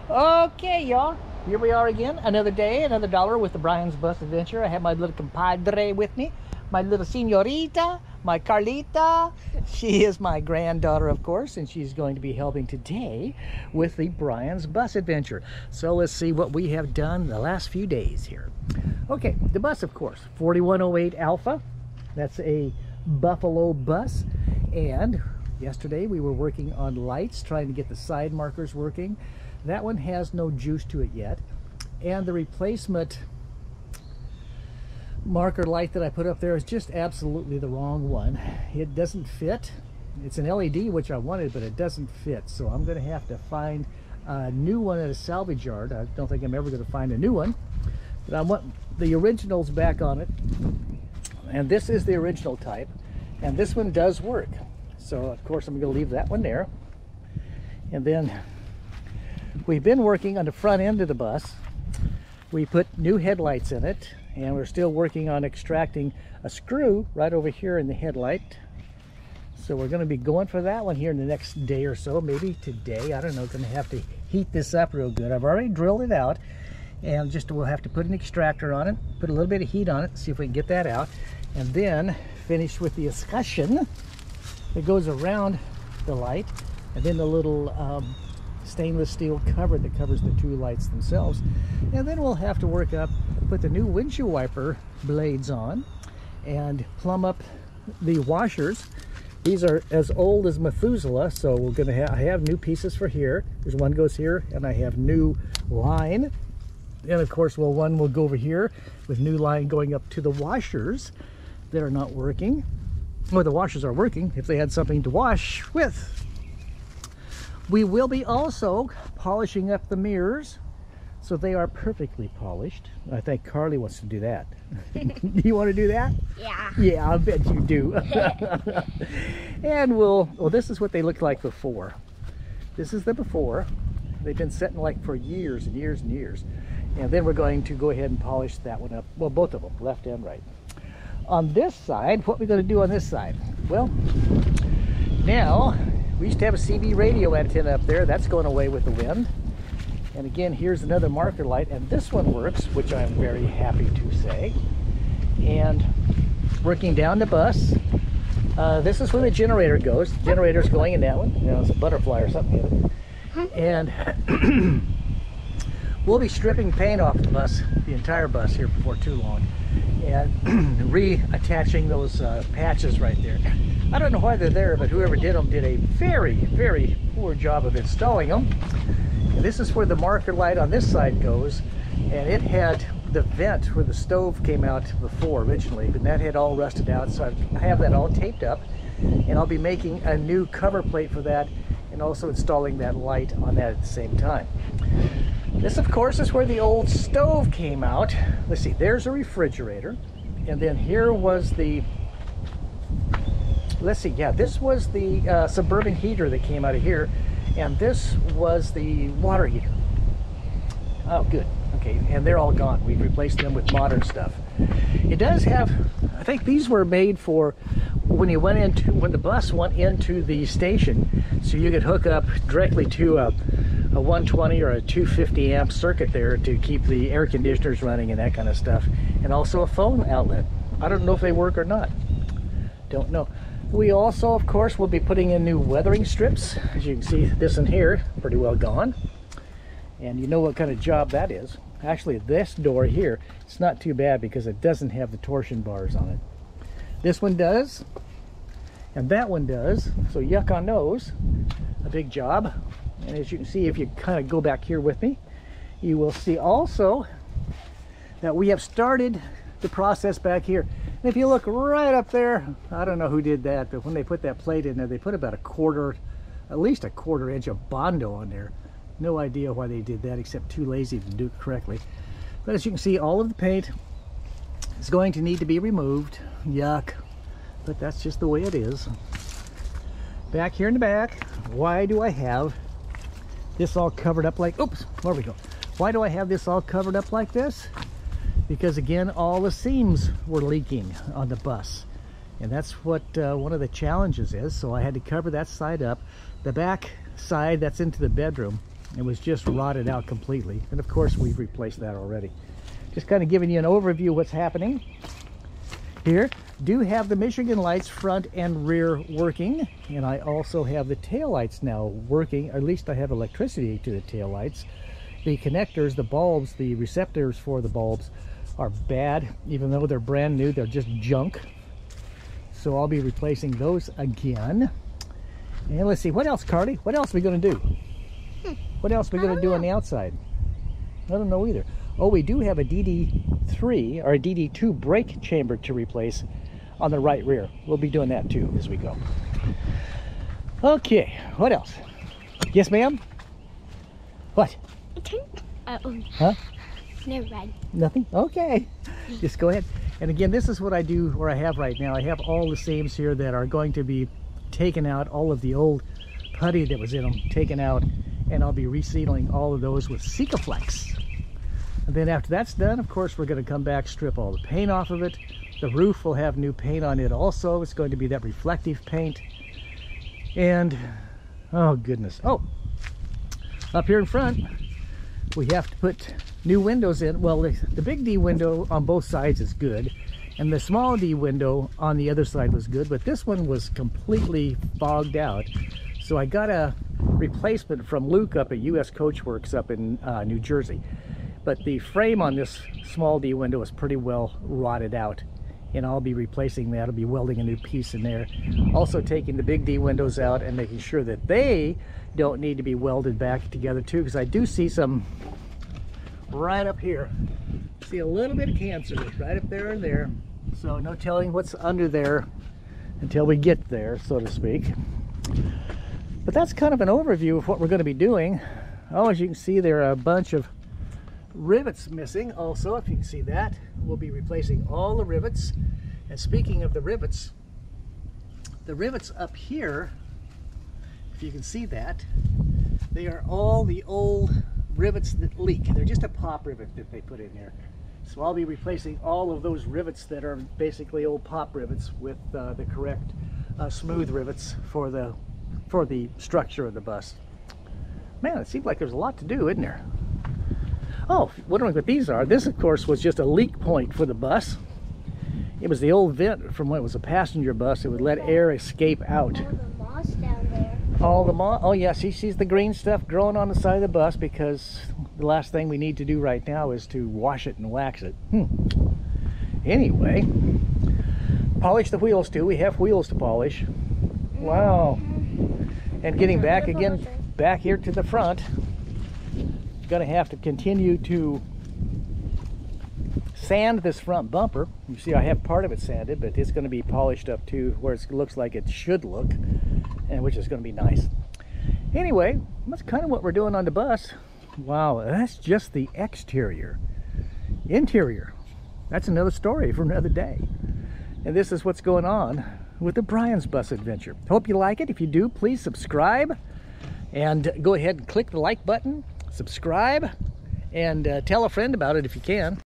Okay, y'all. Here we are again. Another day, another dollar with the Brian's Bus Adventure. I have my little compadre with me, my little señorita, my Carlita. She is my granddaughter, of course, and she's going to be helping today with the Brian's Bus Adventure. So let's see what we have done the last few days here. Okay, the bus, of course, 4108 Alpha. That's a Buffalo bus. And yesterday we were working on lights, trying to get the side markers working. That one has no juice to it yet. And the replacement marker light that I put up there is just absolutely the wrong one. It doesn't fit. It's an LED, which I wanted, but it doesn't fit. So I'm going to have to find a new one at a salvage yard. I don't think I'm ever going to find a new one. But I want the originals back on it. And this is the original type. And this one does work. So, of course, I'm going to leave that one there. And then we've been working on the front end of the bus. We put new headlights in it, and we're still working on extracting a screw right over here in the headlight. So we're going to be going for that one here in the next day or so, maybe today. I don't know, going to have to heat this up real good. I've already drilled it out, and just we'll have to put an extractor on it, put a little bit of heat on it, see if we can get that out, and then finish with the escutcheon that goes around the light, and then the little stainless steel cover that covers the two lights themselves. And then we'll have to work up, put the new windshield wiper blades on and plumb up the washers. These are as old as Methuselah, so we're going to have new pieces for here. There's one goes here, and I have new line. And of course, well, one will go over here with new line going up to the washers that are not working. Well, the washers are working if they had something to wash with. We will be also polishing up the mirrors so they are perfectly polished. I think Carly wants to do that. You want to do that? Yeah. Yeah, I bet you do. And well, this is what they looked like before. This is the before. They've been setting like for years and years and years. And then we're going to go ahead and polish that one up. Well, both of them, left and right. On this side, what are we going to do on this side? Well, now, we used to have a CB radio antenna up there. That's going away with the wind. And again, here's another marker light, and this one works, which I'm very happy to say. And working down the bus, this is where the generator goes. The generator's going in that one. You know, it's a butterfly or something in it. And we'll be stripping paint off the bus, the entire bus here before too long, and reattaching those patches right there. I don't know why they're there, but whoever did them did a very, very poor job of installing them. And this is where the marker light on this side goes, and it had the vent where the stove came out before originally, but that had all rusted out, so I have that all taped up, and I'll be making a new cover plate for that and also installing that light on that at the same time. This, of course, is where the old stove came out. Let's see, there's a refrigerator, and then here was the, let's see, yeah, this was the Suburban heater that came out of here, and this was the water heater. Oh, good. Okay, and they're all gone. We've replaced them with modern stuff. It does have, I think these were made for when you went into, when the bus went into the station, so you could hook up directly to a 120 or a 250 amp circuit there to keep the air conditioners running and that kind of stuff, and also a phone outlet. I don't know if they work or not. Don't know. We also, of course, will be putting in new weathering strips. As you can see, this one here, pretty well gone. And you know what kind of job that is. Actually, this door here, it's not too bad because it doesn't have the torsion bars on it. This one does, and that one does. So yuck on those. A big job. And as you can see, if you kind of go back here with me, you will see also that we have started the process back here. And if you look right up there, I don't know who did that, but when they put that plate in there, they put about at least a quarter inch of Bondo on there. No idea why they did that, except too lazy to do it correctly. But as you can see, all of the paint is going to need to be removed. Yuck. But that's just the way it is. Back here in the back, why do I have this all covered up like, oops, there we go. Why do I have this all covered up like this? Because again, all the seams were leaking on the bus. And that's what one of the challenges is. So I had to cover that side up. The back side that's into the bedroom, It was just rotted out completely. And of course, we've replaced that already. Just kind of giving you an overview of what's happening here. Do have the Michigan lights front and rear working, and I also have the tail lights now working. Or at least I have electricity to the tail lights. The connectors, the bulbs, the receptors for the bulbs are bad. Even though they're brand new, they're just junk. So I'll be replacing those again. And let's see, what else, Carly? What else are we going to do? What else are we going to do on the outside? I don't know either. Oh, we do have a DD3 or a DD2 brake chamber to replace on the right rear. We'll be doing that too as we go. Okay, what else? Yes, ma'am? What? Huh? Never mind. Nothing? Okay. Just go ahead. And again, this is what I do, or I have right now. I have all the seams here that are going to be taken out, all of the old putty that was in them taken out, and I'll be resealing all of those with Sikaflex. And then after that's done, of course, we're going to come back, strip all the paint off of it. The roof will have new paint on it also. It's going to be that reflective paint. And, oh goodness. Oh, up here in front, we have to put new windows in. Well, the big D window on both sides is good. And the small D window on the other side was good. But this one was completely fogged out. So I got a replacement from Luke up at US Coachworks up in New Jersey. But the frame on this small D window is pretty well rotted out, and I'll be replacing that. I'll be welding a new piece in there. Also taking the big D windows out and making sure that they don't need to be welded back together too, because I do see some right up here. See a little bit of cancer right up there and there. So no telling what's under there until we get there, so to speak. But that's kind of an overview of what we're going to be doing. Oh, as you can see, there are a bunch of rivets missing also, if you can see that. We'll be replacing all the rivets. And speaking of the rivets up here, if you can see that, they are all the old rivets that leak. They're just a pop rivet that they put in here. So I'll be replacing all of those rivets that are basically old pop rivets with the correct smooth rivets for the structure of the bus. Man, it seems like there's a lot to do, isn't there? Oh, wondering what these are. This, of course, was just a leak point for the bus. It was the old vent from when it was a passenger bus. It would let air escape out. All the moss down there. All the moss. Oh, yeah. She sees the green stuff growing on the side of the bus, because the last thing we need to do right now is to wash it and wax it. Anyway, polish the wheels too. We have wheels to polish. Wow. And getting back again, back here to the front. Going to have to continue to sand this front bumper. You see I have part of it sanded, but it's going to be polished up too, where it looks like it should look, and which is going to be nice. Anyway, that's kind of what we're doing on the bus. Wow, that's just the exterior. Interior, that's another story for another day. And this is what's going on with the Brian's Bus Adventure. Hope you like it. If you do, please subscribe and go ahead and click the like button. Subscribe and tell a friend about it if you can.